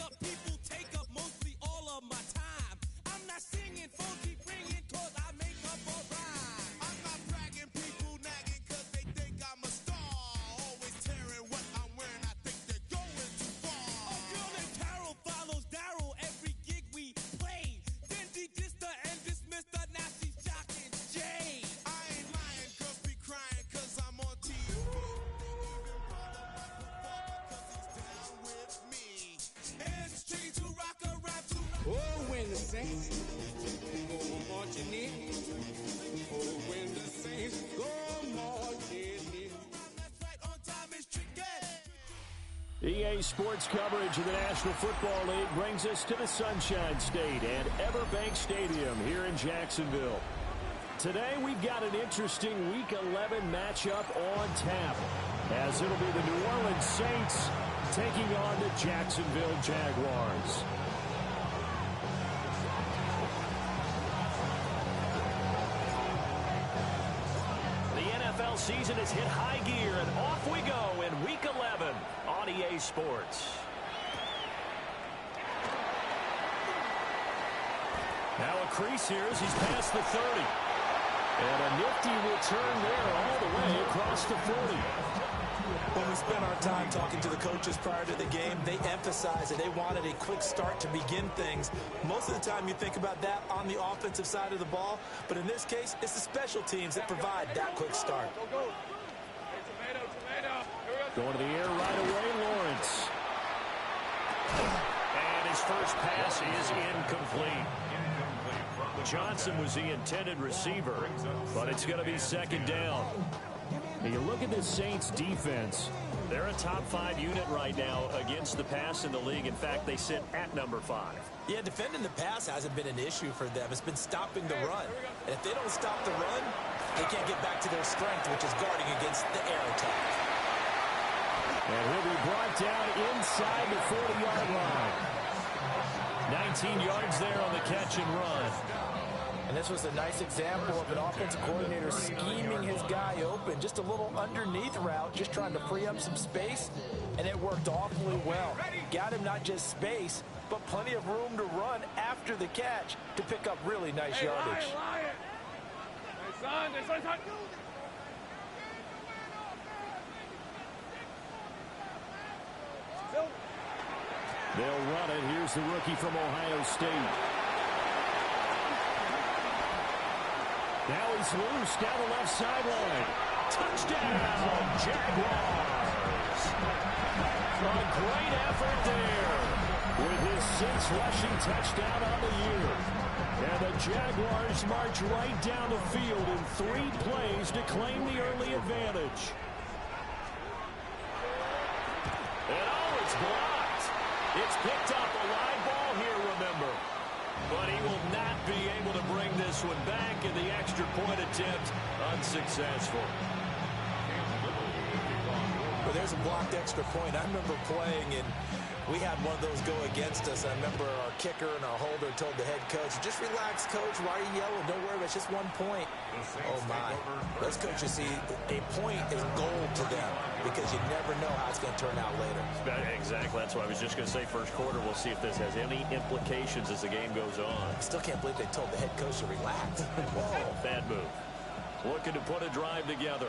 up people take up mostly all of my time. I'm not singing, phone keep ringing, cause I make up a rhyme. I'm not bragging, people nagging, cause they think I'm a star. Always tearing what I'm wearing, I think they're going too far. A girl named Carol follows Daryl every gig we play. Then she dissed her and dismissed her, now she's jocking Jay. I ain't lying, girls be crying, cause I'm on TV. Oh, when the Saints go marching in. Oh, when the Saints go marching in. EA Sports coverage of the National Football League brings us to the Sunshine State and Everbank Stadium here in Jacksonville. Today we've got an interesting Week 11 matchup on tap, as it'll be the New Orleans Saints taking on the Jacksonville Jaguars. NFL season has hit high gear, and off we go in Week 11 on EA Sports. Now a crease here as he's past the 30. And a nifty return there all the way across the 40. When we spent our time talking to the coaches prior to the game, they emphasized that they wanted a quick start to begin things. Most of the time you think about that on the offensive side of the ball, but in this case, it's the special teams that provide that quick start. Going to the air right away, Lawrence. And his first pass is incomplete. Johnson was the intended receiver, but it's going to be second down. And you look at this Saints defense, they're a top 5 unit right now against the pass in the league. In fact, they sit at number 5. Yeah, defending the pass hasn't been an issue for them. It's been stopping the run. And if they don't stop the run, they can't get back to their strength, which is guarding against the air attack. And he'll be brought down inside the 40-yard line. 19 yards there on the catch and run. And this was a nice example of an offensive coordinator scheming his guy open. Just a little underneath route, just trying to free up some space, and it worked awfully well. Got him not just space, but plenty of room to run after the catch to pick up really nice yardage. They'll run it. Here's the rookie from Ohio State. Now he's loose down the left sideline. Touchdown, Jaguars. A great effort there with his 6th rushing touchdown on the year. And the Jaguars march right down the field in 3 plays to claim the early advantage. And oh, it's blocked. It's picked up, a live ball here, remember. But he will not be able to bring this one back, and the extra point attempt unsuccessful. Well, there's a blocked extra point. I remember playing, and we had one of those go against us. I remember our kicker and our holder told the head coach, just relax, coach. Why are you yelling? Don't worry, it's just 1 point. Oh, my. Those coaches see a point is gold to them because you never know how it's going to turn out later. Exactly. That's what I was just going to say. First quarter, we'll see if this has any implications as the game goes on. I still can't believe they told the head coach to relax. Whoa, bad move. Looking to put a drive together.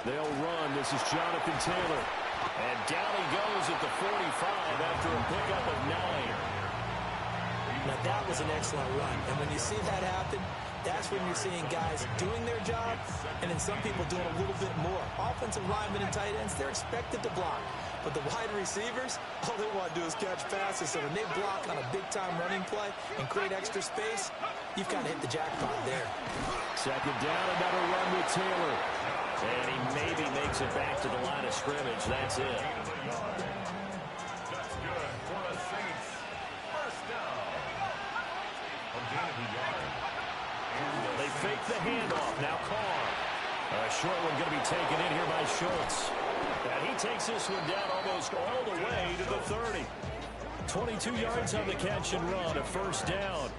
They'll run. This is Jonathan Taylor. And down he goes at the 45 after a pickup of 9. Now, that was an excellent run. And when you see that happen, that's when you're seeing guys doing their job and then some people doing a little bit more. Offensive linemen and tight ends, they're expected to block. But the wide receivers, all they want to do is catch passes. So when they block on a big-time running play and create extra space, you've kind of hit the jackpot there. Second down, another run with Taylor. And he maybe makes it back to the line of scrimmage. That's it. They fake the handoff. Now Carr. A short one going to be taken in here by Schultz. And he takes this one down almost all the way to the 30. 22 yards on the catch and run, a first down.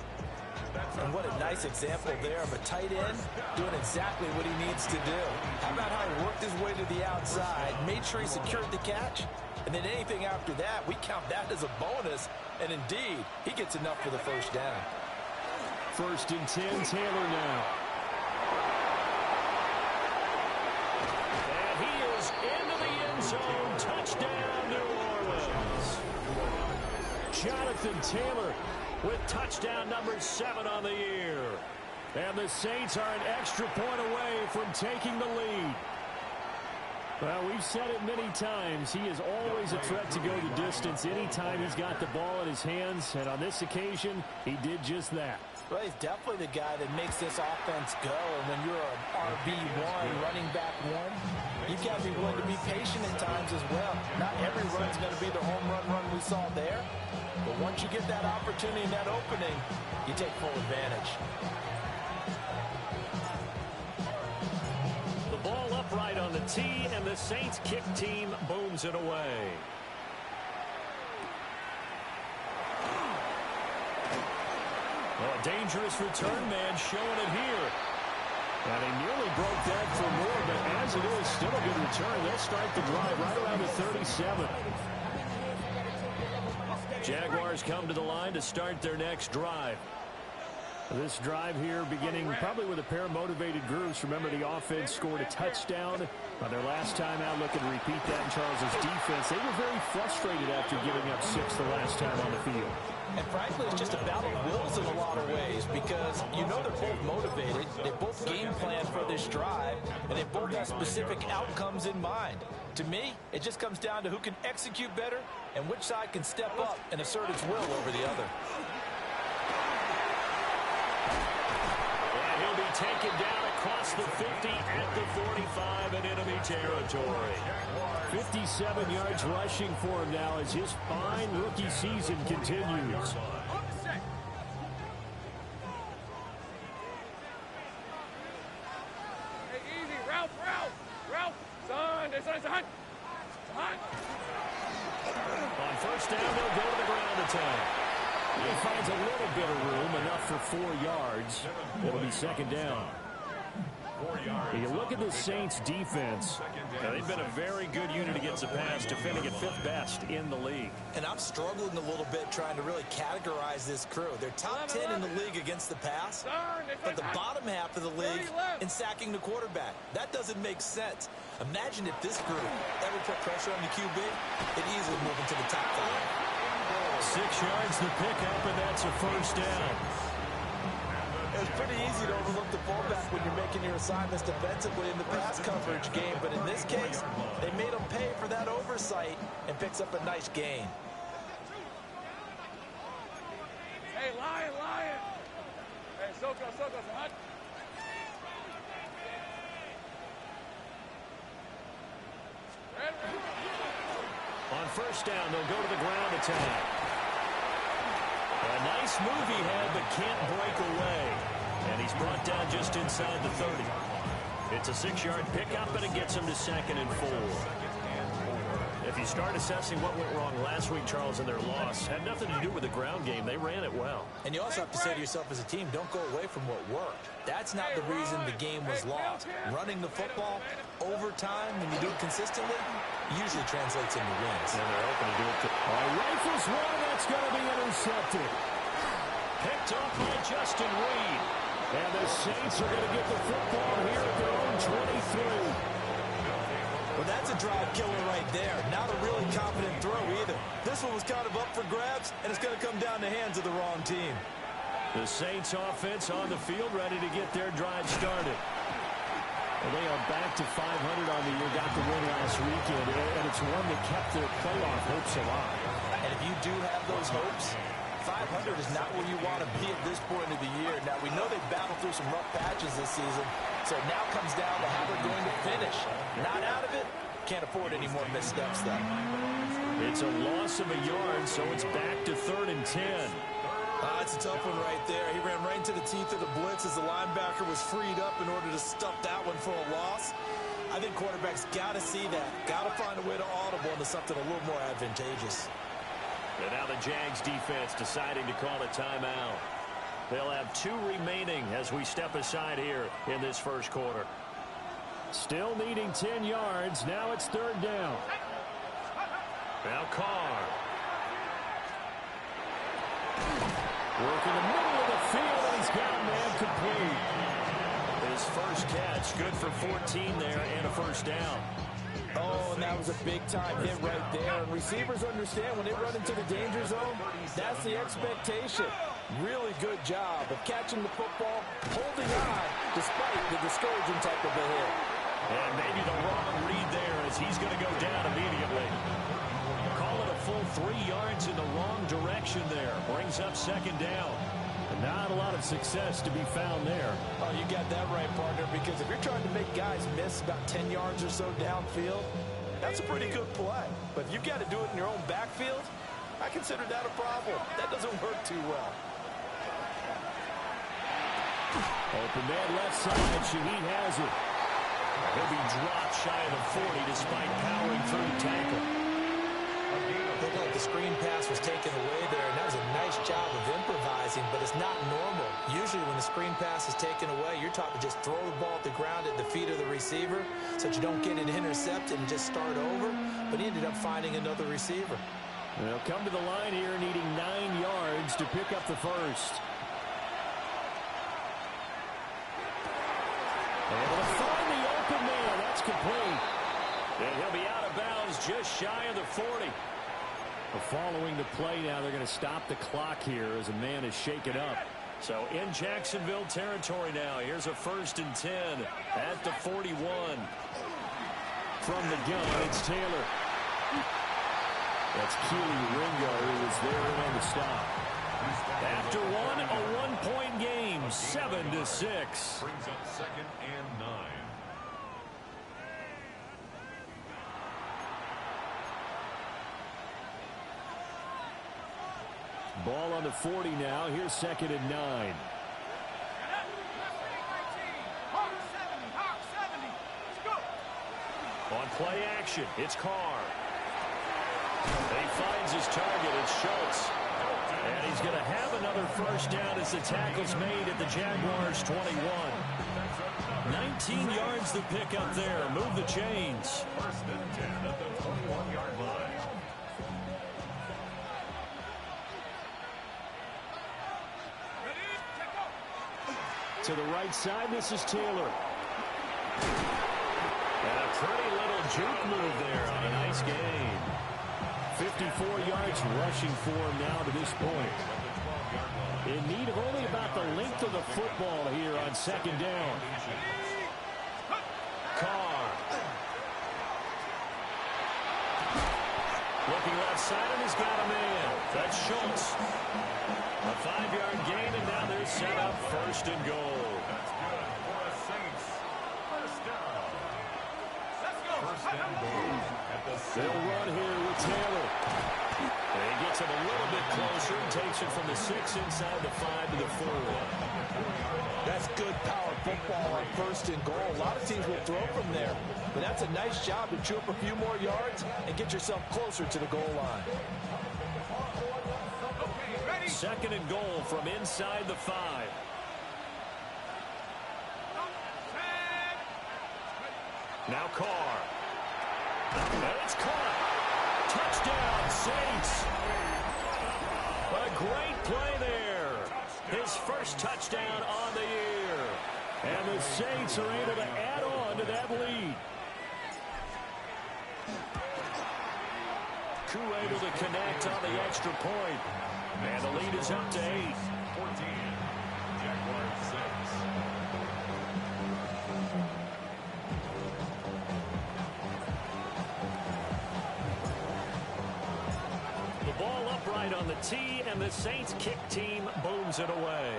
And what a nice example there of a tight end doing exactly what he needs to do. How about how he worked worked his way to the outside, made sure he secured the catch, and then anything after that, we count that as a bonus, and indeed, he gets enough for the first down. 1st and 10, Taylor now. And he is into the end zone. Touchdown, New Orleans. Jonathan Taylor with touchdown number 7 on the year. And the Saints are an extra point away from taking the lead. Well, we've said it many times. He is always a threat to go the distance anytime he's got the ball in his hands. And on this occasion, he did just that. Well, he's definitely the guy that makes this offense go. And when you're an RB1, running back 1, you've got to be willing to be patient at times as well. Not every run's going to be the home run we saw there. But once you get that opportunity and that opening, you take full advantage. The ball upright on the tee, and the Saints kick team booms it away. Oh, a dangerous return man showing it here. And he nearly broke that for more, but as it is, still a good return. They'll start the drive right around the 37. Jaguars come to the line to start their next drive. This drive here beginning probably with a pair of motivated groups. Remember, the offense scored a touchdown on their last time out. Looking to repeat that in Charles's defense. They were very frustrated after giving up 6 the last time on the field. And frankly, it's just a battle of wills in a lot of ways because you know they're both motivated. They both game plan for this drive, and they both have specific outcomes in mind. To me, it just comes down to who can execute better and which side can step up and assert its will over the other. And he'll be taken down across the 50 at the 45 in enemy territory. 57 yards rushing for him now as his fine rookie season continues. Hey, easy, Ralph, son, it's a hunt. On first down, they'll go to the ground attack. He finds a little bit of room, enough for 4 yards. It'll be 2nd down. You look at the Saints defense. They've been a very good unit against the pass, defending at 5th best in the league. And I'm struggling a little bit trying to really categorize this crew. They're top 10 in the league against the pass, but the bottom half of the league in sacking the quarterback. That doesn't make sense. Imagine if this group ever put pressure on the QB, it'd easily move into the top 5. 6 yards the pickup, and that's a first down. It's pretty easy to overlook the fullback when you're making your assignments defensively in the pass coverage game, but in this case, they made him pay for that oversight and picks up a nice gain. Hey, lion. Hey, Soko, hut. On first down, they'll go to the ground attack. A nice move he had, but can't break away. And he's brought down just inside the 30. It's a 6-yard pickup, and it gets him to 2nd and 4. If you start assessing what went wrong last week, Charles, in their loss, had nothing to do with the ground game. They ran it well. And you also have to say to yourself as a team, don't go away from what worked. That's not the reason the game was lost. Running the football over time, when you do it consistently, usually translates into wins. And they're open to do it. Rifles one, that's going to be intercepted. Picked off by Justin Reed. And the Saints are going to get the football here at their own 23. Well, that's a drive killer right there. Not a really confident throw either. This one was kind of up for grabs, and it's going to come down the hands of the wrong team. The Saints offense on the field, ready to get their drive started. Well, they are back to 500 on the year, got the win last weekend, and it's one that kept their playoff hopes alive. And if you do have those hopes, 500 is not where you want to be at this point of the year. Now, we know they've battled through some rough patches this season, so it now comes down to how they're going to finish. Not out of it. Can't afford any more missteps, though. It's a loss of a yard, so it's back to 3rd and 10. It's a tough one right there. He ran right into the teeth of the blitz as the linebacker was freed up in order to stuff that one for a loss. I think quarterbacks got to see that. Got to find a way to audible into something a little more advantageous. And now the Jags defense deciding to call a timeout. They'll have 2 remaining as we step aside here in this first quarter. Still needing 10 yards. Now it's third down. Now Carr. Working the middle of the field, and he's got a man complete. His first catch, good for 14 there, and a first down. Oh, and that was a big-time hit right there. And receivers understand when they run into the danger zone, that's the expectation. Really good job of catching the football, holding on, despite the discouraging type of a hit. And maybe the wrong read there as he's going to go down immediately. Call it a full 3 yards in the wrong direction there. Brings up second down. Not a lot of success to be found there. Oh, you got that right, partner, because if you're trying to make guys miss about 10 yards or so downfield, that's a pretty good play. But if you've got to do it in your own backfield, I consider that a problem. That doesn't work too well. Open man left side. Shaheed has it. He'll be dropped shy of the 40 despite powering through the tackle. Looked like the screen pass was taken away there, and that was a nice job of improvising, but it's not normal. Usually when the screen pass is taken away, you're taught to just throw the ball at the ground at the feet of the receiver so that you don't get it intercepted and just start over, but he ended up finding another receiver. They'll come to the line here needing 9 yards to pick up the first. And they'll find the open man. That's complete. And he'll be out of bounds just shy of the 40. Following the play now, they're going to stop the clock here as a man is shaken up. So in Jacksonville territory now, here's a 1st and 10 at the 41. From the gun, it's Taylor. That's Keely Ringo who was there and on the stop. After one, a 1-point game, 7-6. Brings up 2nd and 9. Ball on the 40 now. Here's 2nd and 9. On play action, it's Carr. He finds his target. It's Schultz. And he's going to have another first down as the tackle's made at the Jaguars 21. 19 yards to pick up there. Move the chains. 1st and 10 at the 21-yard line. To the right side, this is Taylor. And a pretty little juke move there on a nice gain. 54 yards rushing for him now to this point. In need of only about the length of the football here on 2nd down. Carr. Looking left side, and he's got a man. That's Schultz. A 5-yard gain, and now they're set up 1st and goal. That's good for the Saints. 1st down. Let's go. 1st and goal at the 7. They'll run here with Taylor. And he gets him a little bit closer and takes it from the 6 inside the 5 to the 4. That's good power football on 1st and goal. A lot of teams will throw from there, but that's a nice job to chew up a few more yards and get yourself closer to the goal line. 2nd and goal from inside the 5. Now Carr. And it's caught. Touchdown, Saints. A great play there. His first touchdown on the year. And the Saints are able to add on to that lead. Koo able to connect on the extra point. And the lead is up to 8. 14. Jaguars 6. The ball upright on the tee, and the Saints kick team booms it away.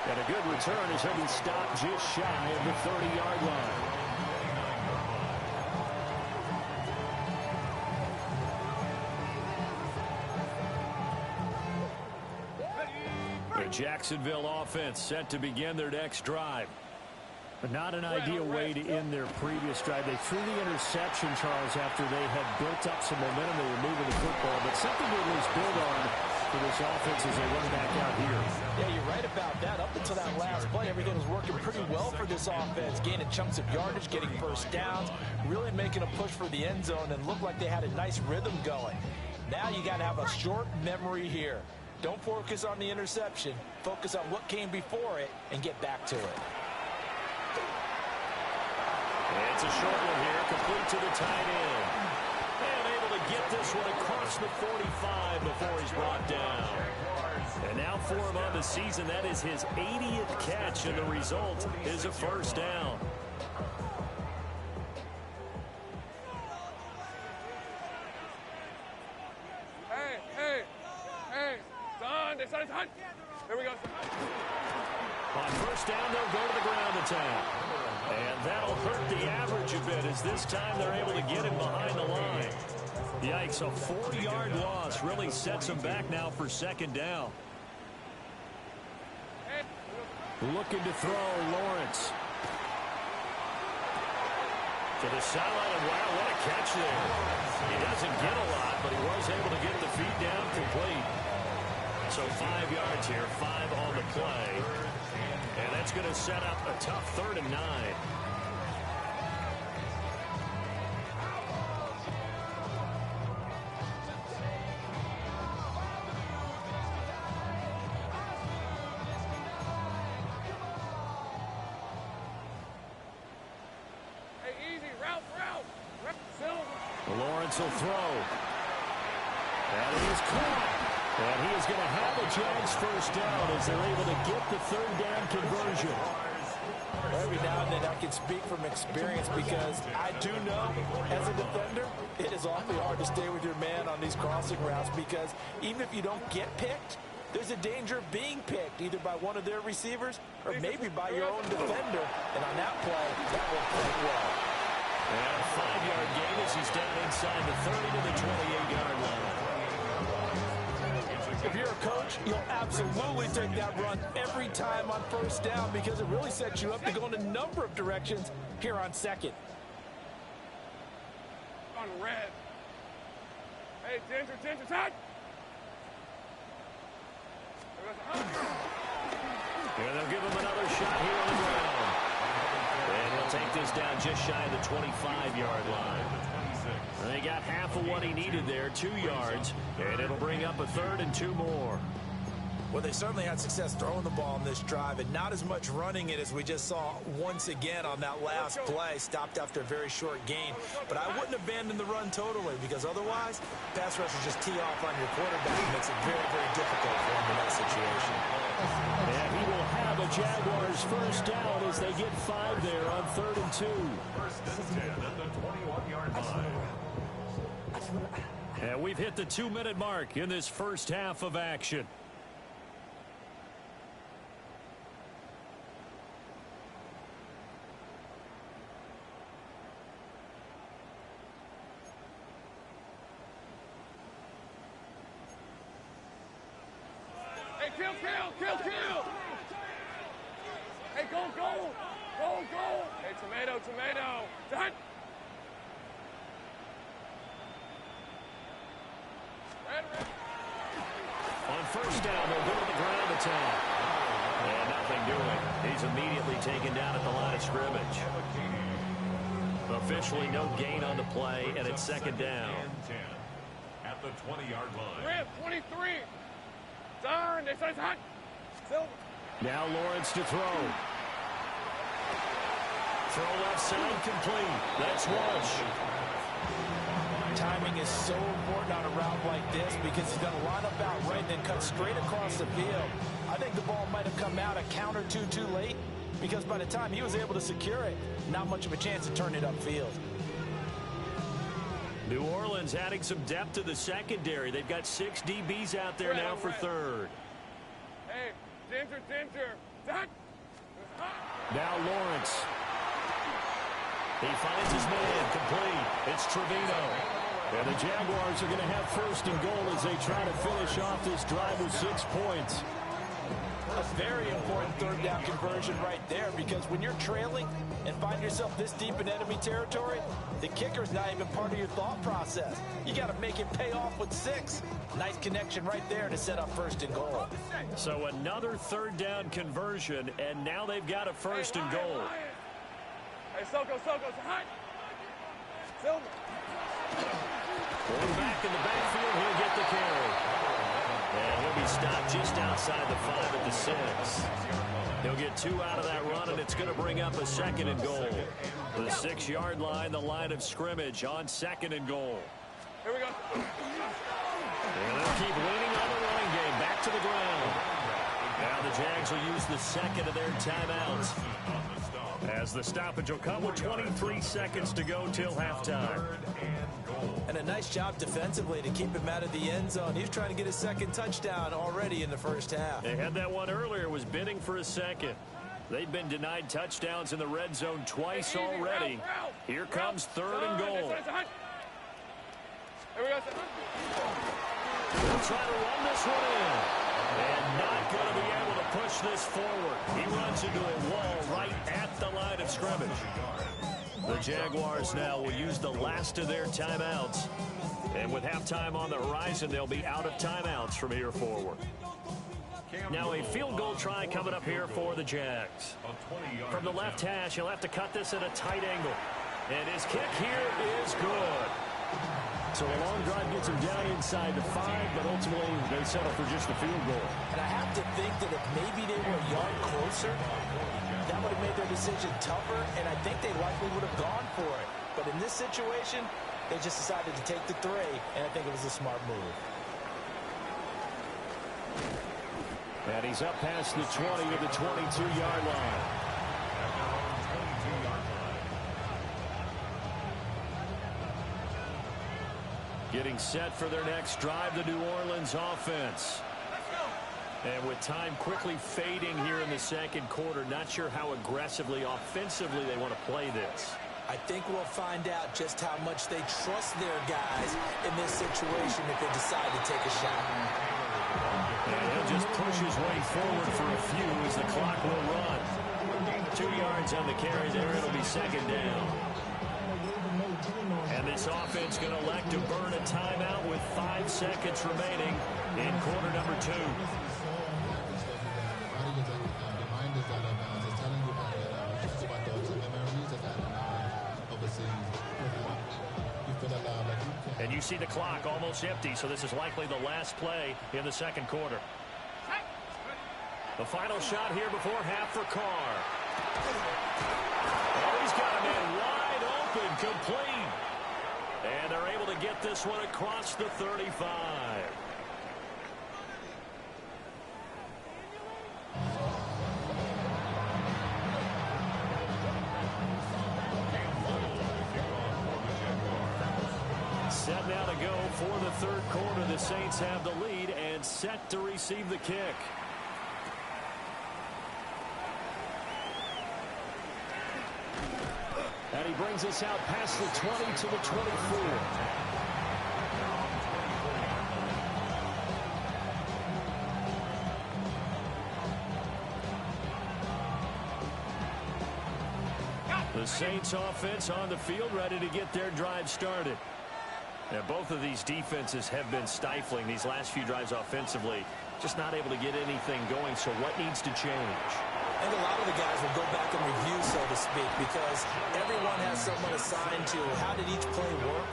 And a good return as he'll be stopped just shy of the 30-yard line. The Jacksonville offense set to begin their next drive. But not an ideal way to end their previous drive. They threw the interception, Charles, after they had built up some momentum. They were moving the football, but something to at least build on for this offense as they run back out here. Yeah, you're right about that. Up until that last play, everything was working pretty well for this offense, gaining chunks of yardage, getting first downs, really making a push for the end zone, and looked like they had a nice rhythm going. Now you got to have a short memory here. Don't focus on the interception. Focus on what came before it and get back to it. It's a short one here, complete to the tight end. And able to get this one across the 45 before he's brought down. And now for him on the season, that is his 80th catch, and the result is a first down. Hey, son, here we go. On first down, they'll go to the ground attack. And that'll hurt the average a bit, as this time they're able to get him behind the line. Yikes, a 4-yard loss really sets him back now for second down. Looking to throw, Lawrence. To the sideline, and wow, what a catch there. He doesn't get a lot, but he was able to get the feet down complete. So 5 yards here, 5 on the play. And that's going to set up a tough 3rd and 9. Lawrence will throw. And he is caught. And he is going to have a Jags first down as they're able to get the 3rd down conversion. Every now and then I can speak from experience, because I do know as a defender it is awfully hard to stay with your man on these crossing routes, because even if you don't get picked, there's a danger of being picked either by one of their receivers or maybe by your own defender. And on that play, that worked quite well. And a 5-yard gain as he's down inside the 30 to the 28-yard line. If you're a coach, you'll absolutely take that run every time on first down, because it really sets you up to go in a number of directions here on second. On red. Hey, Ginger, side. And they'll give him another shot here on the ground. And he'll take this down just shy of the 25-yard line. And they got half of what he needed there, 2 yards, and it'll bring up a 3rd and 2 more. Well, they certainly had success throwing the ball on this drive, and not as much running it as we just saw once again on that last play. Stopped after a very short gain. But I wouldn't abandon the run totally, because otherwise, pass rushers just tee off on your quarterback. It makes it very, very difficult for him in that situation. And he will have a Jaguars first down as they get 5 there on 3rd and 2. First and 10 at the 21-yard line. And we've hit the 2-minute mark in this first half of action. Hey, kill. Hey, go. Hey, tomato. Done. Red. On first down, they'll go to the ground attack. And nothing doing. He's immediately taken down at the line of scrimmage. Officially no gain on the play, and it's second down. At the 20-yard line. Red, 23. Darn, this is hot. Silver. Now Lawrence to throw. Throw left side complete. That's Rush. Timing is so important on a route like this, because he's going to line up out right and then cut straight across the field. I think the ball might have come out a count or two too late, because by the time he was able to secure it, not much of a chance to turn it upfield. New Orleans adding some depth to the secondary. They've got 6 DBs out there now for 3rd. Hey, Ginger. Done. Now Lawrence. He finds his man complete. It's Trevino. And the Jaguars are going to have 1st and goal as they try to finish off this drive with 6 points. A very important third down conversion right there, because when you're trailing and find yourself this deep in enemy territory, the kicker's not even part of your thought process. You got to make it pay off with 6. Nice connection right there to set up 1st and goal. So another third down conversion, and now they've got a 1st and goal. Hey, Soko, hot. Silver. Going back in the backfield, he'll get the carry. And he'll be stopped just outside the 5 at the 6. He'll get 2 out of that run, and it's going to bring up a 2nd and goal. The 6-yard line, the line of scrimmage on 2nd and goal. Here we go. And they'll keep leaning on the running game. Back to the ground. Now the Jags will use the 2nd of their timeouts, as the stoppage will come with 23 seconds to go till halftime. And a nice job defensively to keep him out of the end zone. He's trying to get his 2nd touchdown already in the first half. They had that one earlier, was bidding for a 2nd. They've been denied touchdowns in the red zone twice already. Here comes 3rd and goal. Here we go. They'll try to run this one in. And not going to be able to push this forward. He runs into a wall right at the line of scrimmage. The Jaguars now will use the last of their timeouts. And with halftime on the horizon, they'll be out of timeouts from here forward. Now a field goal try coming up here for the Jags. From the left hash, he'll have to cut this at a tight angle. And his kick here is good. So a long drive gets him down inside the 5, but ultimately they settle for just the field goal. And I have to think that if maybe they were a yard closer, that would have made their decision tougher, and I think they likely would have gone for it. But in this situation, they just decided to take the 3, and I think it was a smart move. And he's up past the 20 to the 22-yard line. Getting set for their next drive, the New Orleans offense. And with time quickly fading here in the 2nd quarter, not sure how aggressively, offensively they want to play this. I think we'll find out just how much they trust their guys in this situation if they decide to take a shot. And he'll just push his way forward for a few as the clock will run. 2 yards on the carry there. It'll be 2nd down. And this offense going to elect to burn a timeout with 5 seconds remaining in quarter number 2. And you see the clock almost empty, so this is likely the last play in the 2nd quarter. The final shot here before half for Carr. Oh, he's got him in wide open, complete. And they're able to get this one across the 35. Set now to go for the 3rd quarter. The Saints have the lead and set to receive the kick. And he brings us out past the 20 to the 24. The Saints offense on the field, ready to get their drive started. Now, both of these defenses have been stifling these last few drives offensively. Just not able to get anything going, so what needs to change? I think a lot of the guys will go back and review, so to speak, because everyone has someone assigned to how did each play work.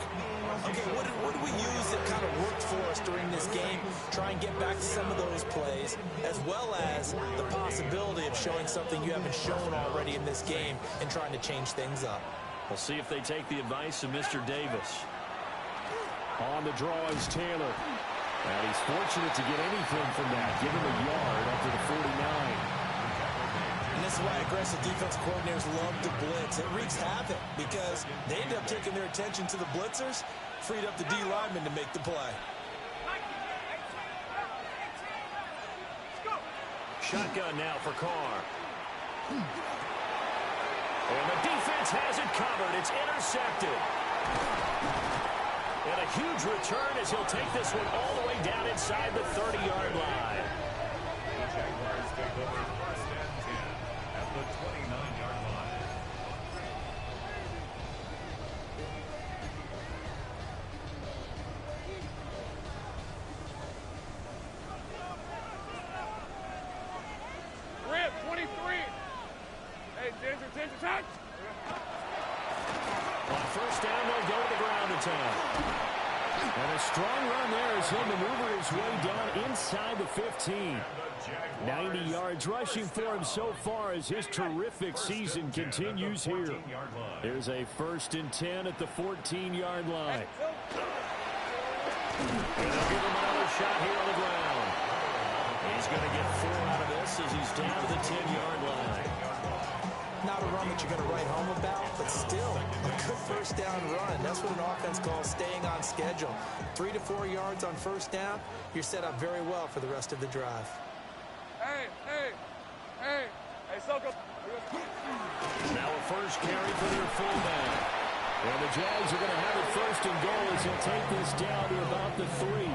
Okay, what did we use that kind of worked for us during this game? Try and get back to some of those plays, as well as the possibility of showing something you haven't shown already in this game and trying to change things up. We'll see if they take the advice of Mr. Davis. On the draw is Taylor. And he's fortunate to get anything from that. Give him a yard up to the 49. And this is why aggressive defense coordinators love to blitz. It wreaks havoc because they end up taking their attention to the blitzers, freed up the D lineman to make the play. Shotgun now for Carr. And the defense has it covered. It's intercepted. And a huge return as he'll take this one all the way down inside the 30-yard line. down, they'll go to the ground attack. And a strong run there as he'll maneuver his way down inside the 15. 90 yards rushing for him so far as his terrific season continues here. There's a 1st and 10 at the 14-yard line. And they'll give him another shot here on the ground. He's going to get 4 out of this as he's down to the 10-yard line. Not a run that you're going to write home about, but still a good first down run. That's what an offense calls staying on schedule. 3 to 4 yards on first down, you're set up very well for the rest of the drive. Hey, Soko. Now a first carry for their fullback. And the Jags are going to have it 1st and goal as he'll take this down to about the 3.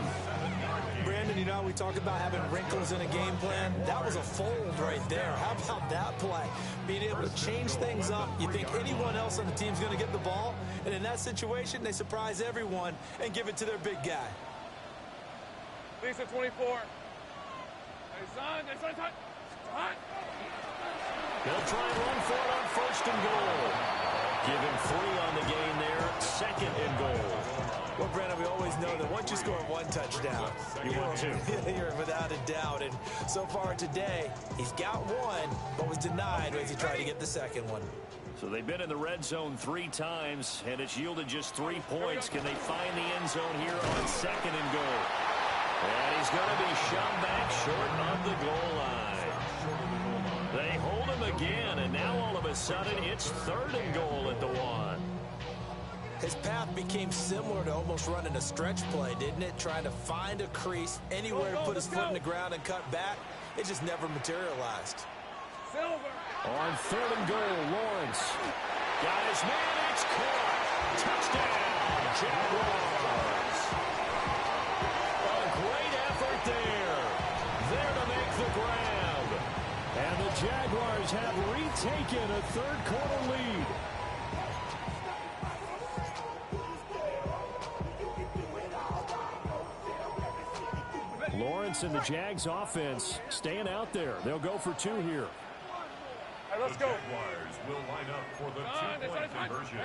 Brandon, you know, we talk about having wrinkles in a game plan. That was a fold right there. How about that play? Being able to change things up. You think anyone else on the team's going to get the ball, and in that situation, they surprise everyone and give it to their big guy. Lisa 24. Hey, son. They'll try and run for it on 1st and goal. Give him 3 on the game there. 2nd and goal. Well, Brandon, we always know that once you score 1 touchdown, you want 2. You're without a doubt. And so far today, he's got 1, but was denied as he tried to get the 2nd one. So they've been in the red zone 3 times, and it's yielded just 3 points. Can they find the end zone here on 2nd and goal? And he's going to be shoved back short of the goal line. They hold him again, and now all of a sudden it's 3rd and goal at the 1. His path became similar to almost running a stretch play, didn't it? Trying to find a crease, anywhere to put his foot in the ground and cut back. It just never materialized. On 3rd and goal, Lawrence. Got his man, it's caught. Touchdown, Jaguars. A great effort there. There to make the grab. And the Jaguars have retaken a 3rd quarter lead. Lawrence and the Jags offense staying out there. They'll go for 2 here. Hey, let's go. Jaguars will line up for the 2-point conversion.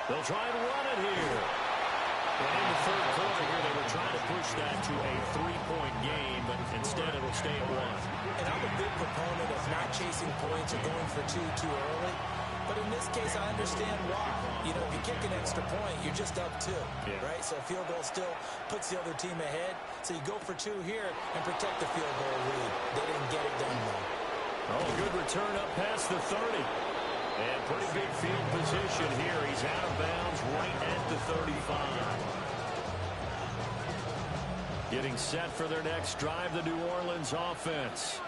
They'll try and run it here. And in the 3rd quarter here, they were trying to push that to a 3-point game, but instead it'll stay at 1. And I'm a big proponent of not chasing points or going for 2 too early. But in this case, I understand why. You know, if you kick an extra point, you're just up 2, right? So a field goal still puts the other team ahead. So you go for 2 here and protect the field goal lead. They didn't get it done, though. Oh, good return up past the 30. And pretty big field position here. He's out of bounds right at the 35. Getting set for their next drive, the New Orleans offense.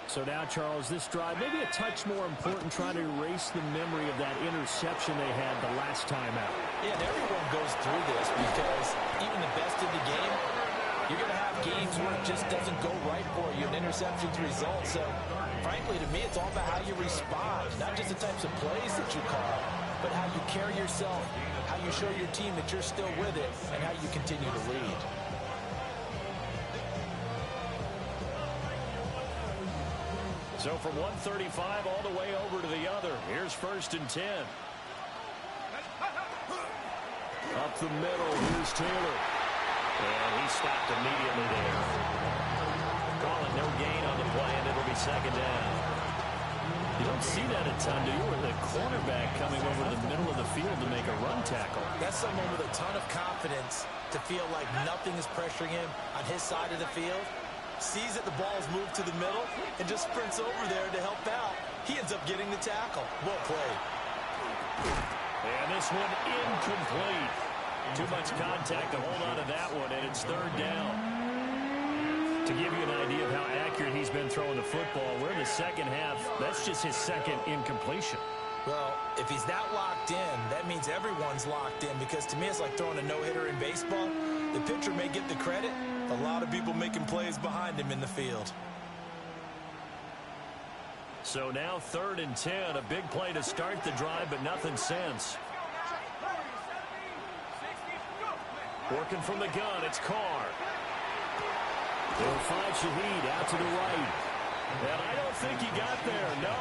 So now, Charles, this drive, maybe a touch more important, trying to erase the memory of that interception they had the last time out. Yeah, and everyone goes through this because even the best in the game, you're going to have games where it just doesn't go right for you, and interceptions result. So, frankly, to me, it's all about how you respond, not just the types of plays that you call, but how you carry yourself, how you show your team that you're still with it, and how you continue to lead. So from 135 all the way over to the other. Here's 1st and 10. Up the middle, here's Taylor. And he stopped immediately there. Call it no gain on the play, and it'll be 2nd down. You don't see that a ton, do you? Or the cornerback coming over to the middle of the field to make a run tackle. That's someone with a ton of confidence to feel like nothing is pressuring him on his side of the field. Sees that the ball's moved to the middle and just sprints over there to help out. He ends up getting the tackle. Well played. And this one incomplete. Too much contact to hold on to that one, and it's 3rd down. To give you an idea of how accurate he's been throwing the football, we're in the 2nd half. That's just his 2nd incompletion. Well, if he's that locked in, that means everyone's locked in, because to me it's like throwing a no-hitter in baseball. The pitcher may get the credit. A lot of people making plays behind him in the field. So now 3rd and 10, a big play to start the drive, but nothing since. Working from the gun, it's Carr. They'll find Shaheed out to the right. And I don't think he got there, no.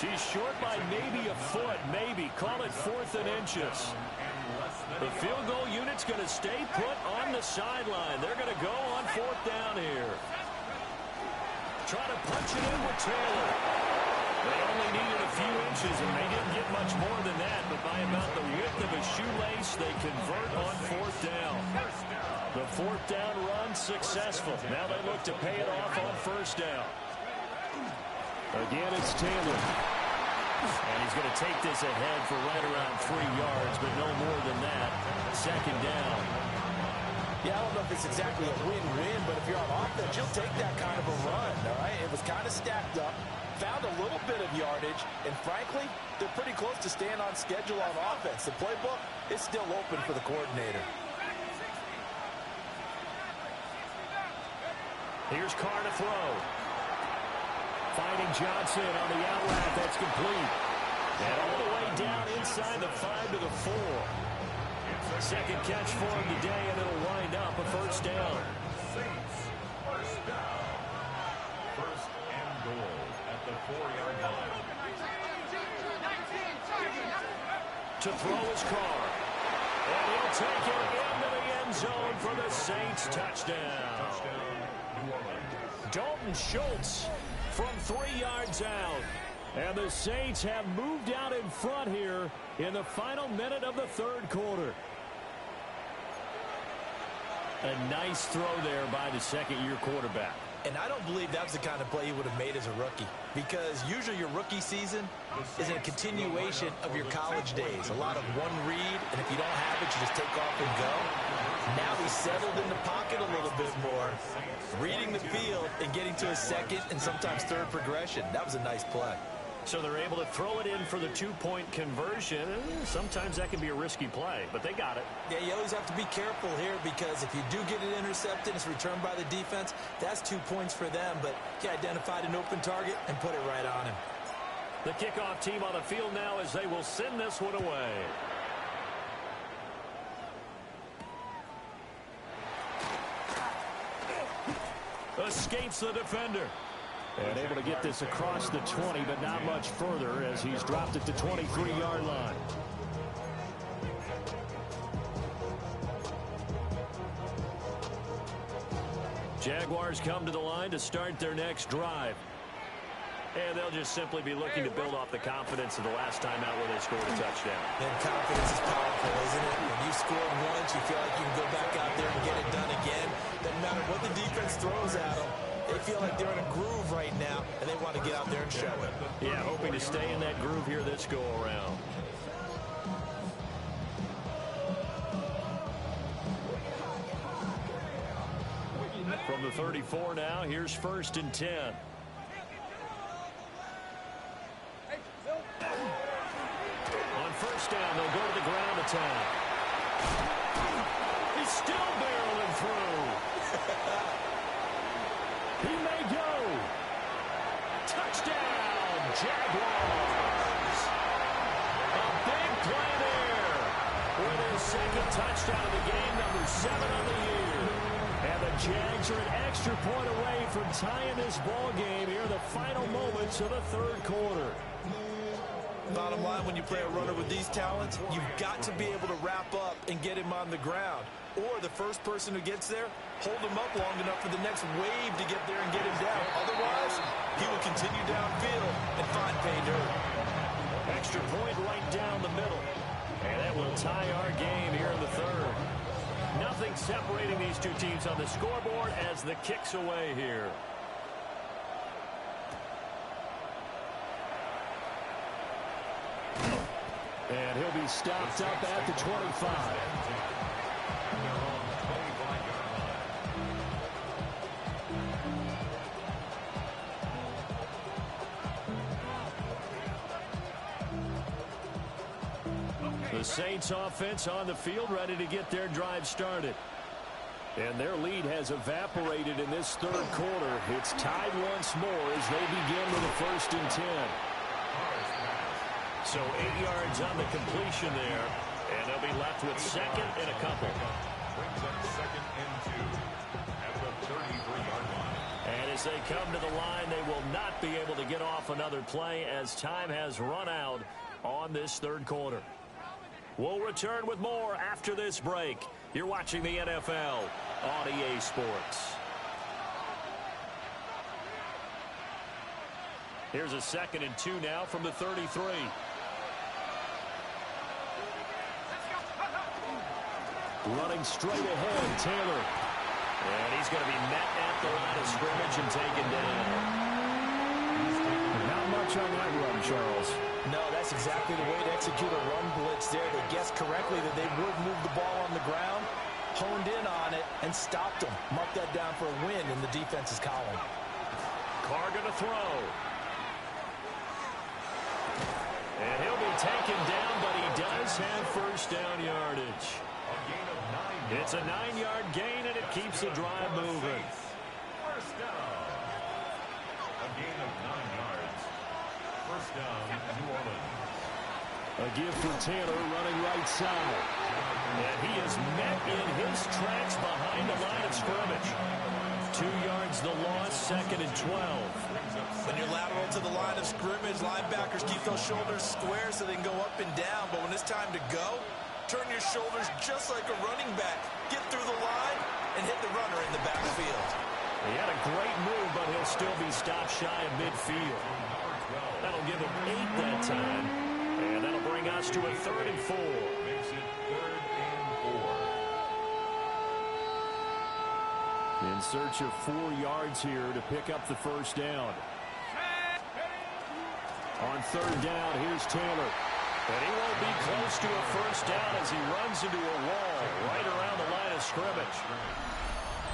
She's short by maybe a foot, maybe. Call it 4th and inches. The field goal unit's going to stay put on the sideline. They're going to go on 4th down here. Trying to punch it in with Taylor. They only needed a few inches, and they didn't get much more than that, but by about the width of a shoelace, they convert on 4th down. The 4th down run successful. Now they look to pay it off on 1st down. Again, it's Taylor. And he's going to take this ahead for right around 3 yards, but no more than that. 2nd down. Yeah, I don't know if it's exactly a win-win, but if you're on offense, you'll take that kind of a run, all right? It was kind of stacked up, found a little bit of yardage, and frankly, they're pretty close to staying on schedule on offense. The playbook is still open for the coordinator. Here's Carr to throw. Finding Johnson on the out route. That's complete. And all the way down inside the 5 to the 4. 2nd catch for him today, and it'll wind up a 1st down. Saints, 1st down. 1st and goal at the 4-yard line. To throw his Carr. And he'll take it into the end zone for the Saints touchdown. Touchdown, New Orleans. Dalton Schultz from 3 yards out. And the Saints have moved out in front here in the final minute of the 3rd quarter. A nice throw there by the 2nd-year quarterback. And I don't believe that was the kind of play he would have made as a rookie, because usually your rookie season is a continuation of your college days. A lot of one read, and if you don't have it, you just take off and go. Now he's settled in the pocket a little bit more, reading the field and getting to a 2nd and sometimes 3rd progression. That was a nice play. So they're able to throw it in for the 2-point conversion. Sometimes that can be a risky play, but they got it. Yeah, you always have to be careful here, because if you do get it intercepted, it's returned by the defense, that's 2 points for them. But he identified an open target and put it right on him. The kickoff team on the field now as they will send this one away. Escapes the defender. And able to get this across the 20, but not much further as he's dropped it to 23-yard line. Jaguars come to the line to start their next drive. And they'll just simply be looking to build off the confidence of the last time out where they scored a touchdown. And confidence is powerful, isn't it? When you scored once, you feel like you can go back out there and get it done again. Doesn't matter what the defense throws at them. They feel like they're in a groove right now, and they want to get out there and show it. Yeah, hoping to stay in that groove here this go-around. From the 34 now, here's 1st and 10. On 1st down, they'll go to the ground attack. He's still barreling through. He may go. Touchdown, Jaguars. A big play there with his 2nd touchdown of the game, number 7 on the year. And the Jags are an extra point away from tying this ball game here in the final moments of the 3rd quarter. Bottom line, when you play a runner with these talents, you've got to be able to wrap up and get him on the ground. Or the first person who gets there, hold him up long enough for the next wave to get there and get him down. Otherwise, he will continue downfield and find pay dirt. Extra point right down the middle. And that will tie our game here in the 3rd. Nothing separating these two teams on the scoreboard as the kick's away here. And he'll be stopped up at the 25. The Saints offense on the field, ready to get their drive started. And their lead has evaporated in this 3rd quarter. It's tied once more as they begin with a 1st and 10. So 8 yards on the completion there, and they'll be left with 2nd and a couple. Brings up 2nd and 2 at the 33-yard line. And as they come to the line, they will not be able to to get off another play as time has run out on this third quarter. We'll return with more after this break. You're watching the NFL on EA Sports. Here's a 2nd and 2 now from the 33. Running straight ahead, Taylor. And he's going to be met at the line of scrimmage and taken down. Not much on that run, Charles. No, that's exactly the way to execute a run blitz there. They guessed correctly that they would move the ball on the ground, honed in on it, and stopped them. Mark that down for a win in the defense's column. Carr going to throw. And he'll be taken down, but he does have first down yardage. It's a 9-yard gain, and it keeps the drive moving. First down. A gain of 9 yards. First down, New Orleans. A give for Taylor running right side. And he is met in his tracks behind the line of scrimmage. 2 yards the loss, 2nd and 12. When you're lateral to the line of scrimmage, linebackers keep those shoulders square so they can go up and down. But when it's time to go, turn your shoulders just like a running back. Get through the line and hit the runner in the backfield. He had a great move, but he'll still be stopped shy of midfield. That'll give him 8 that time. And that'll bring us to a 3rd and 4. Makes it 3rd and 4. In search of 4 yards here to pick up the first down. On 3rd down, here's Taylor. And he won't be close to a first down as he runs into a wall right around the line of scrimmage.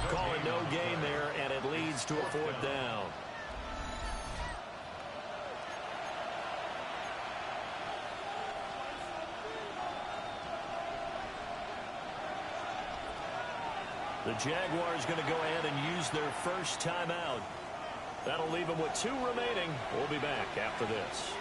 Call it no gain there, and it leads to a 4th down. The Jaguars going to go ahead and use their first timeout. That'll leave them with 2 remaining. We'll be back after this.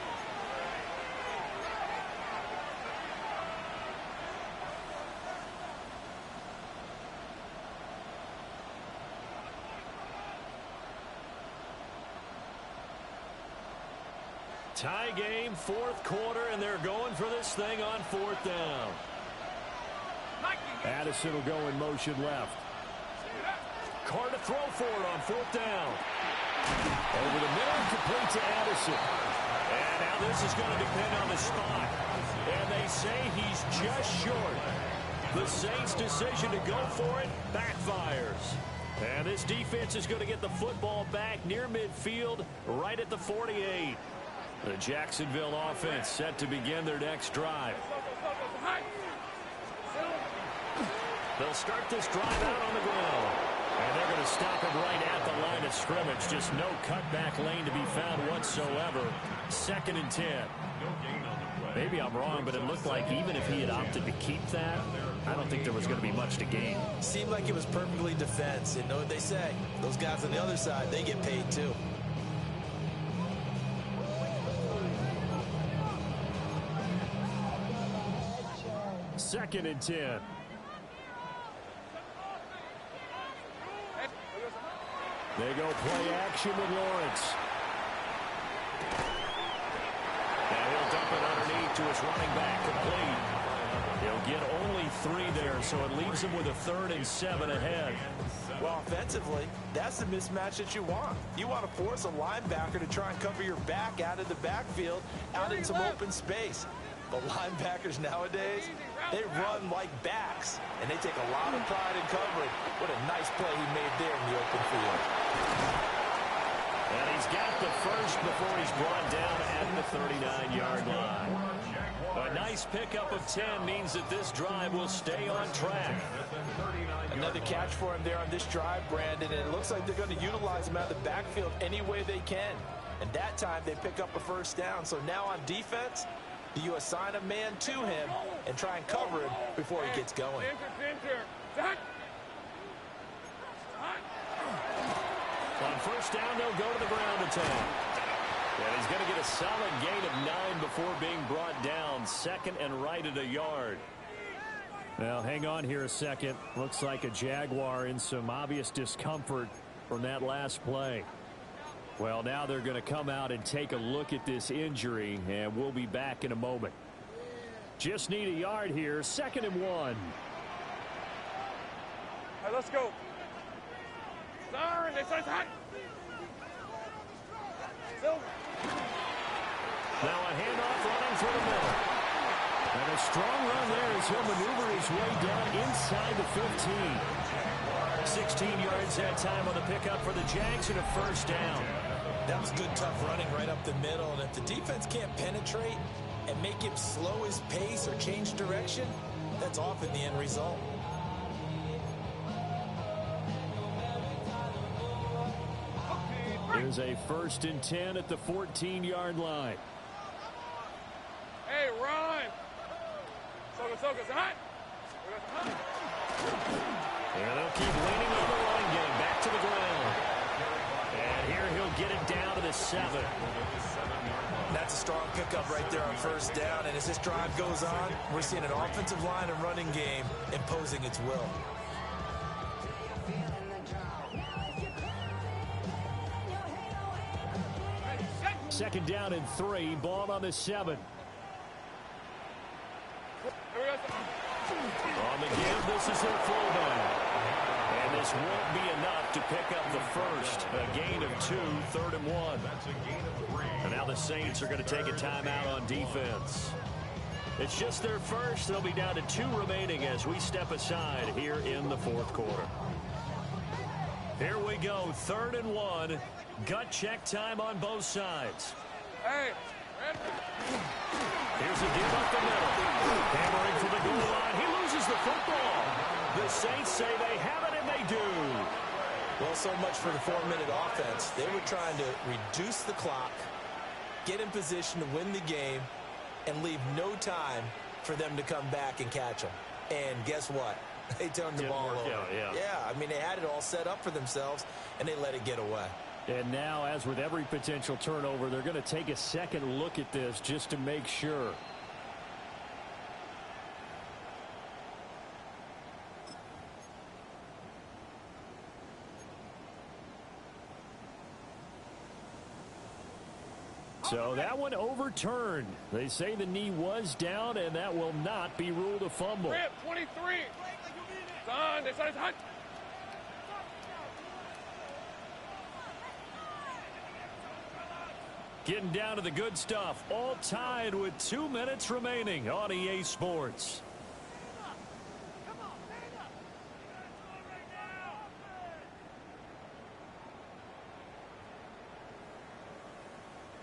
Tie game, 4th quarter, and they're going for this thing on 4th down. Addison will go in motion left. Carr to throw for it on 4th down. Over the middle, complete to Addison. And now this is going to depend on the spot. And they say he's just short. The Saints' decision to go for it backfires. And this defense is going to get the football back near midfield, right at the 48. The Jacksonville offense set to begin their next drive. They'll start this drive out on the ground. And they're going to stop him right at the line of scrimmage. Just no cutback lane to be found whatsoever. 2nd and 10. Maybe I'm wrong, but it looked like even if he had opted to keep that, I don't think there was going to be much to gain. Seemed like it was perfectly defense. You know what they say. Those guys on the other side, they get paid too. Second and 10. They go play action with Lawrence. And he'll dump it underneath to his running back, complete. He'll get only 3 there, so it leaves him with a 3rd and 7 ahead. Well, offensively, that's the mismatch that you want. You want to force a linebacker to try and cover your back out of the backfield, out in some open space. But linebackers nowadays, they run like backs, and they take a lot of pride in covering. What a nice play he made there in the open field. And he's got the first before he's brought down at the 39-yard line. A nice pickup of 10 means that this drive will stay on track. Another catch for him there on this drive, Brandon, and it looks like they're going to utilize him out of the backfield any way they can. And that time they pick up a first down. So now on defense, you assign a man to him and try and cover him before he gets going. On first down, they'll go to the ground attack. And he's going to get a solid gain of 9 before being brought down. 2nd and right at a yard. Now, hang on here a second. Looks like a Jaguar in some obvious discomfort from that last play. Well, now they're going to come out and take a look at this injury, and we'll be back in a moment. Just need a yard here, 2nd and 1. All right, let's go. Siren, they say hot. Silver. Now a handoff running through the middle. And a strong run there as he'll maneuver his way down inside the 15. 16 yards that time on the pickup for the Jags and a 1st down. That was good, tough running right up the middle. And if the defense can't penetrate and make him slow his pace or change direction, that's often the end result. Here's a 1st and 10 at the 14-yard line. Hey, run. Soka, hot. And they'll keep leaning on the run game. Back to the ground. And here he'll get it down to the 7. That's a strong pickup right there on 1st down. And as this drive goes on, we're seeing an offensive line and running game imposing its will. 2nd down and 3. Ball on the 7. On the give, this is their fullback. And this won't be enough to pick up the 1st. A gain of 2, 3rd and 1. And now the Saints are going to take a timeout on defense. It's just their 1st. They'll be down to 2 remaining as we step aside here in the 4th quarter. Here we go, 3rd and 1. Gut check time on both sides. Hey. Here's a give up the middle. Hammering for the goal line. He loses the football. The Saints say they have it, and they do. Well, so much for the 4-minute offense. They were trying to reduce the clock, get in position to win the game, and leave no time for them to come back and catch them. And guess what? They turned the ball over. Yeah, I mean, they had it all set up for themselves, and they let it get away. And now, as with every potential turnover, they're going to take a second look at this just to make sure. So that one overturned. They say the knee was down, and that will not be ruled a fumble. Rip, 23. Son, they said it's hot. Getting down to the good stuff. All tied with 2 minutes remaining on EA Sports.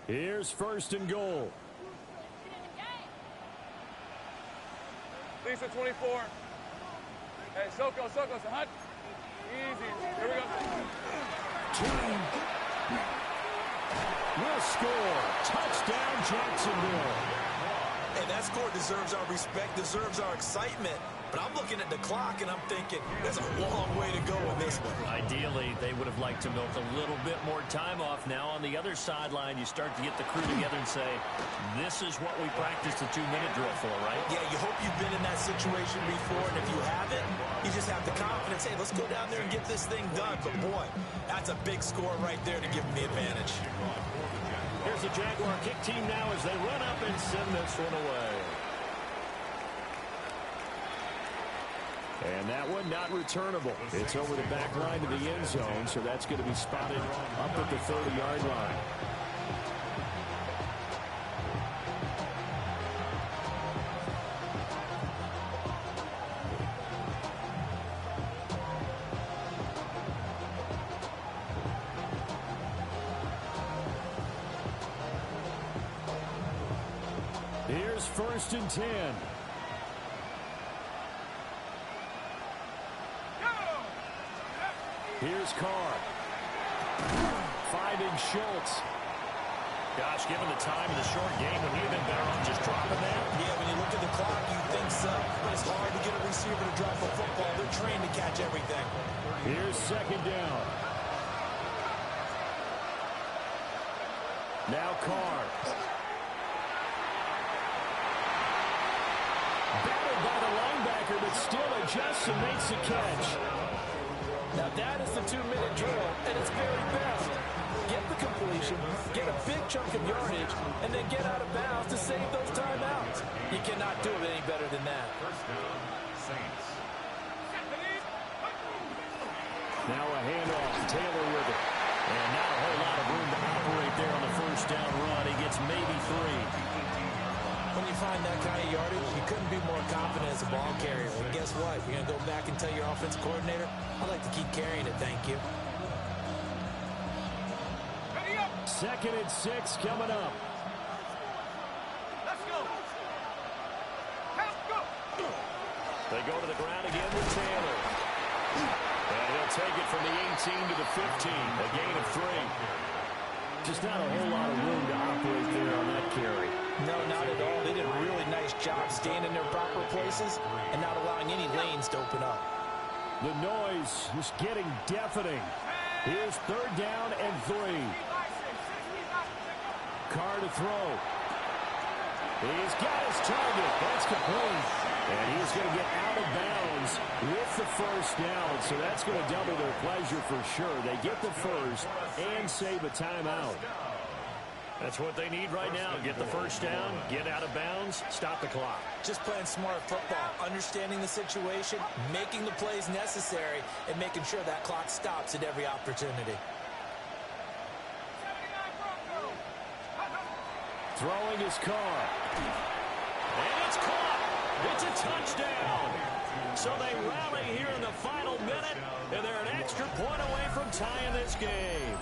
Here's 1st and goal. Lisa, 24. Hey, Soko, so hot. Easy. Here we go. Will score. Touchdown, Jacksonville. Hey, that score deserves our respect, deserves our excitement. But I'm looking at the clock, and I'm thinking, there's a long way to go in this one. Ideally, they would have liked to milk a little bit more time off. Now, on the other sideline, you start to get the crew together and say, this is what we practiced the 2-minute drill for, right? Yeah, you hope you've been in that situation before, and if you haven't, you just have the confidence, hey, let's go down there and get this thing done. But, boy, that's a big score right there to give them the advantage. Here's the Jaguar kick team now as they run up and send this one away. And that one not returnable. It's over the back line to the end zone, so that's going to be spotted up at the 30-yard line. Here's 1st and 10. Here's Carr. Finding Schultz. Gosh, given the time in the short game, would he have been better off just dropping that? Yeah, when you look at the clock, you think so. But it's hard to get a receiver to drop a football. They're trained to catch everything. Here's 2nd down. Now Carr. Battled by the linebacker, but still adjusts and makes the catch. Now that is the 2-minute drill at its very best. get the completion, get a big chunk of yardage, and then get out of bounds to save those timeouts. You cannot do it any better than that. First down, Saints. Now a handoff. Taylor with it. And not a whole lot of room to operate there on the first down run. He gets maybe 3. When you find that kind of yardage, you couldn't be more confident as a ball carrier. And guess what? You're going to go back and tell your offensive coordinator, I'd like to keep carrying it, thank you. 2nd and 6 coming up. Let's go. Let's go. They go to the ground again with Taylor. And he'll take it from the 18 to the 15. A gain of 3. Just not a whole lot of room to operate there on that carry. No, not at all. They did a really nice job staying in their proper places and not allowing any lanes to open up. The noise is getting deafening. Here's 3rd down and 3. Carr to throw. He's got his target. That's complete. And he's going to get out of bounds with the first down. So that's going to double their pleasure for sure. They get the first and save a timeout. That's what they need right now. Get the first down, get out of bounds, stop the clock. Just playing smart football, understanding the situation, making the plays necessary, and making sure that clock stops at every opportunity. Throwing his Carr. And it's caught. It's a touchdown. So they rally here in the final minute, and they're an extra point away from tying this game.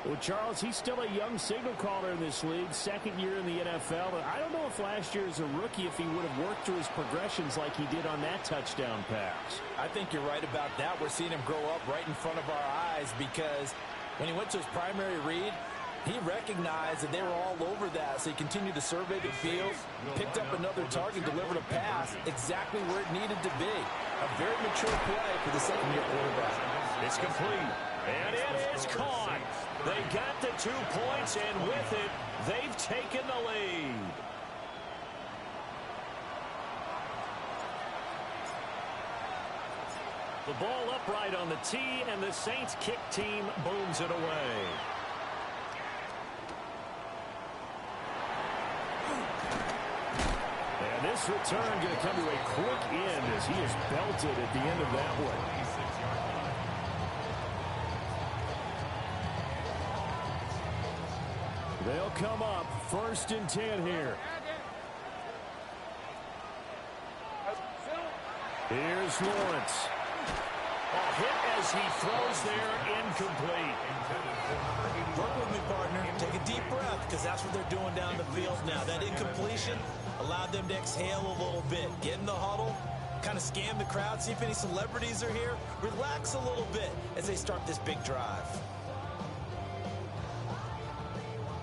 Well, Charles, he's still a young signal caller in this league, 2nd year in the NFL. But I don't know if last year as a rookie, if he would have worked through his progressions like he did on that touchdown pass. I think you're right about that. We're seeing him grow up right in front of our eyes because when he went to his primary read, he recognized that they were all over that, so he continued to survey the field, picked up another target, delivered a pass exactly where it needed to be. A very mature play for the second-year quarterback. It's complete, and it is caught. They got the 2 points, and with it, they've taken the lead. The ball upright on the tee, and the Saints kick team booms it away. And this return going to come to a quick end as he is belted at the end of that one. They'll come up 1st and 10 here. Here's Lawrence. A hit as he throws there, incomplete. Work with me, partner. Take a deep breath because that's what they're doing down the field now. That incompletion allowed them to exhale a little bit. Get in the huddle, kind of scan the crowd, see if any celebrities are here. Relax a little bit as they start this big drive.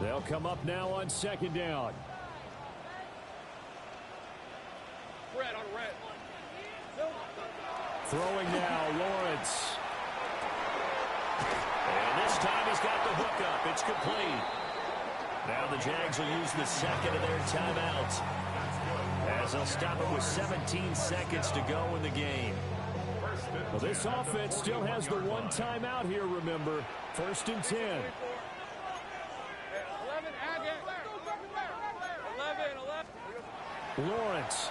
They'll come up now on 2nd down. Red on red. Throwing now, Lawrence. And this time he's got the hook up. It's complete. Now the Jags will use the 2nd of their timeouts as they'll stop it with 17 seconds to go in the game. Well, this offense still has the 1 timeout here, remember. 1st and 10. 11, Agate. 11. Lawrence.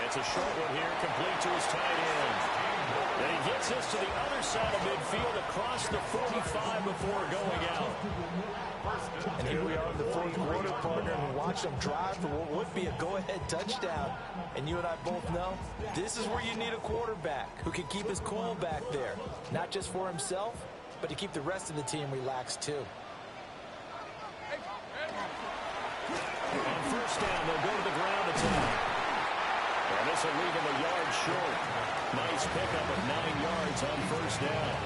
It's a short one here, complete to his tight end. And he gets this to the other side of midfield across the 45 before going out. And here we are in the 4th quarter, partner, and watch them drive for what would be a go-ahead touchdown. And you and I both know this is where you need a quarterback who can keep his cool back there, not just for himself, but to keep the rest of the team relaxed too. On 1st down, they'll go to the ground attack. And this will leave him a yard short. Nice pickup of 9 yards on 1st down.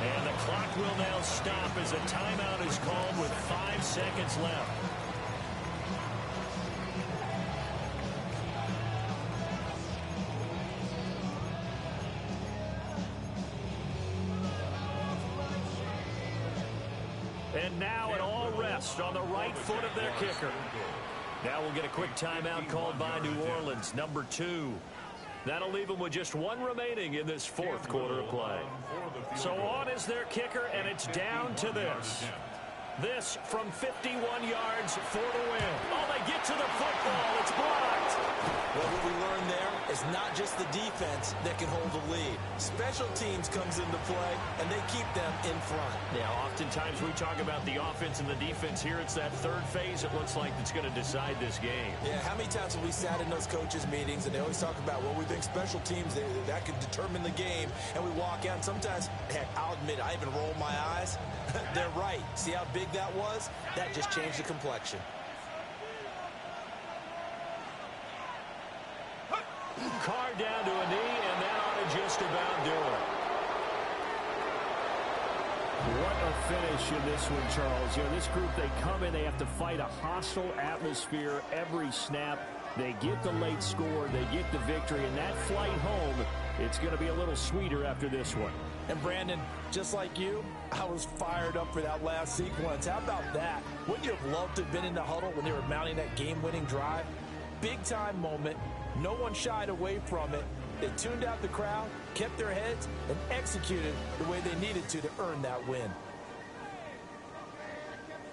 And the clock will now stop as a timeout is called with 5 seconds left. And now it all rests on the right foot of their kicker. Now we'll get a quick timeout called by New Orleans, number 2. That'll leave them with just one remaining in this fourth quarter of play. So on is their kicker, and it's down to this. This from 51 yards for the win. Oh, they get to the football. It's blocked. Well, what we learned there is not just the defense that can hold the lead. Special teams comes into play, and they keep them in front. Yeah, oftentimes we talk about the offense and the defense. Here it's that third phase, it looks like, that's going to decide this game. Yeah, how many times have we sat in those coaches' meetings, and they always talk about, well, we think special teams, that could determine the game, and we walk out, and sometimes, heck, I'll admit, I even roll my eyes. They're right. See how big that was? That just changed the complexion. Carr down to a knee, and that ought to just about do it. What a finish in this one, Charles. You know, this group, they come in, they have to fight a hostile atmosphere every snap. They get the late score, they get the victory, and that flight home, it's going to be a little sweeter after this one. And Brandon, just like you, I was fired up for that last sequence. How about that? Wouldn't you have loved to have been in the huddle when they were mounting that game-winning drive? Big-time moment. No one shied away from it. They tuned out the crowd, kept their heads, and executed the way they needed to earn that win.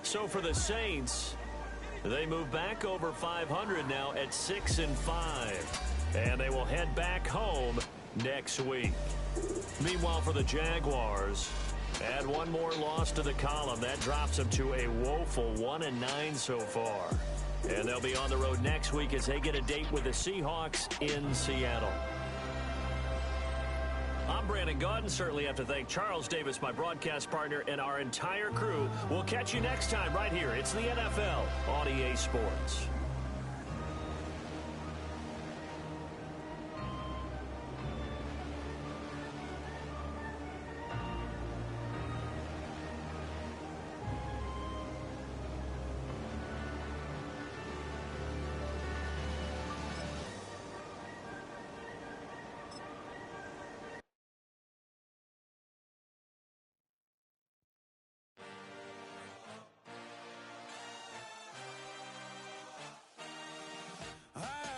So for the Saints, they move back over 500 now at 6-5. And they will head back home next week. Meanwhile, for the Jaguars, add one more loss to the column. That drops them to a woeful 1-9 so far. And they'll be on the road next week as they get a date with the Seahawks in Seattle. I'm Brandon Gaudin. Certainly have to thank Charles Davis, my broadcast partner, and our entire crew. We'll catch you next time right here. It's the NFL on EA Sports.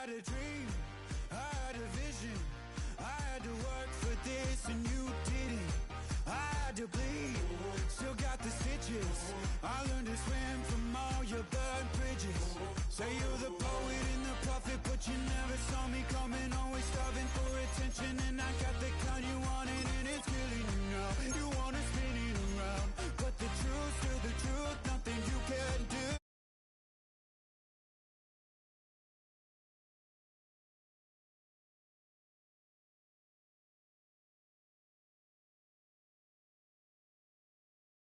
A dream, I had a vision, I had to work for this and you didn't. I had to bleed, still got the stitches. I learned to swim from all your burned bridges. Say you're the poet and the prophet, but you never saw me coming. Always starving for attention, and I got the kind you wanted, and it's killing you now. You want